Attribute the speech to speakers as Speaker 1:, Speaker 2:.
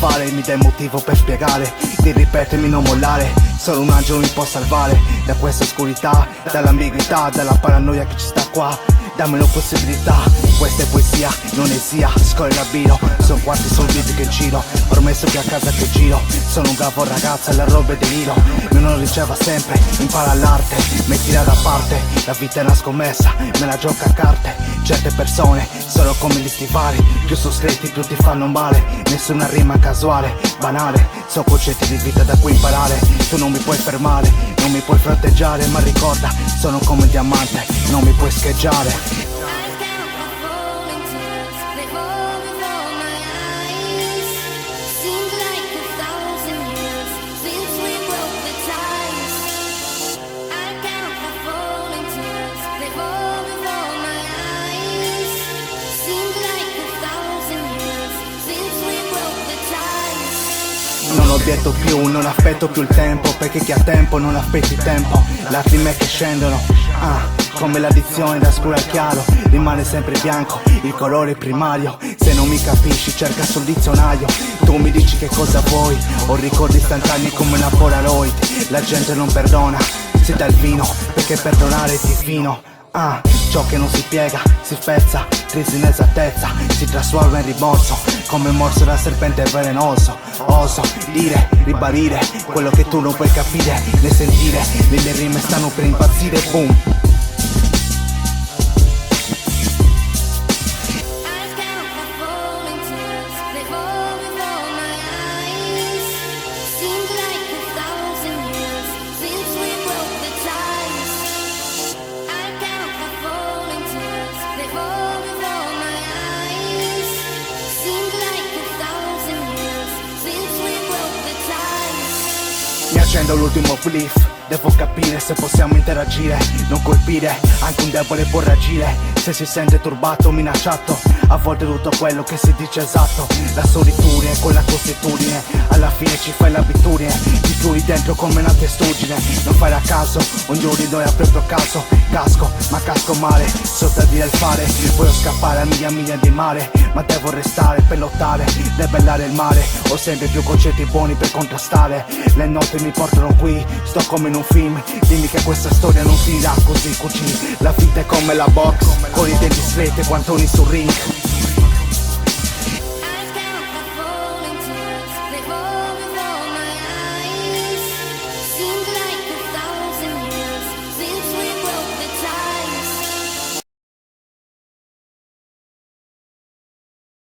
Speaker 1: fare, mi dai motivo per spiegare, di ripetermi non mollare. Solo un angelo mi può salvare da questa oscurità, dall'ambiguità, dalla paranoia che ci sta qua. Dammi la possibilità, questa è poesia, non esia, scorre il rabbino. Sono quanti soldi che giro, ormai so più a casa che giro. Sono un bravo ragazzo, la roba è deliro. Mio non riceva sempre, impara l'arte, mettila da parte. La vita è una scommessa, me la gioca a carte. Certe persone sono come gli stivali, più sono stretti più ti fanno male. Nessuna rima casuale, banale, sono concetti di vita da cui imparare. Tu non mi puoi fermare, non mi puoi fronteggiare, ma ricorda, sono come un diamante, non mi puoi scheggiare. Non ho detto più, non aspetto più il tempo, perché chi ha tempo non aspetti tempo. Lacrime che scendono, come l'addizione da scuro al chiaro. Rimane sempre bianco, il colore primario. Se non mi capisci cerca sul dizionario. Tu mi dici che cosa vuoi, ho ricordi istantanei come una Polaroid. La gente non perdona, si dà il vino, perché perdonare è divino. Ciò che non si piega, si spezza, crisi inesattezza, si trasforma in rimorso, come morso da serpente velenoso. Oso dire, ribadire, quello che tu non puoi capire, né sentire, le mie rime stanno per impazzire, boom. Mi accendo l'ultimo bliff, devo capire se possiamo interagire, non colpire, anche un debole può reagire. Se si sente turbato, minacciato, a volte tutto quello che si dice è esatto. La solitudine con la consuetudine, alla fine ci fai l'abitudine. Ti chiudi dentro come una testuggine, non fai a caso, ognuno di noi ha proprio caso. Casco, ma casco male, sotto a dire il fare. Voglio scappare a miglia di mare, ma devo restare per lottare, debellare il mare. Ho sempre più concetti buoni per contrastare. Le notte mi portano qui, sto come in un film. Dimmi che questa storia non finirà così, cucini. La vita è come la box, con i denti stretti e guantoni sul ring.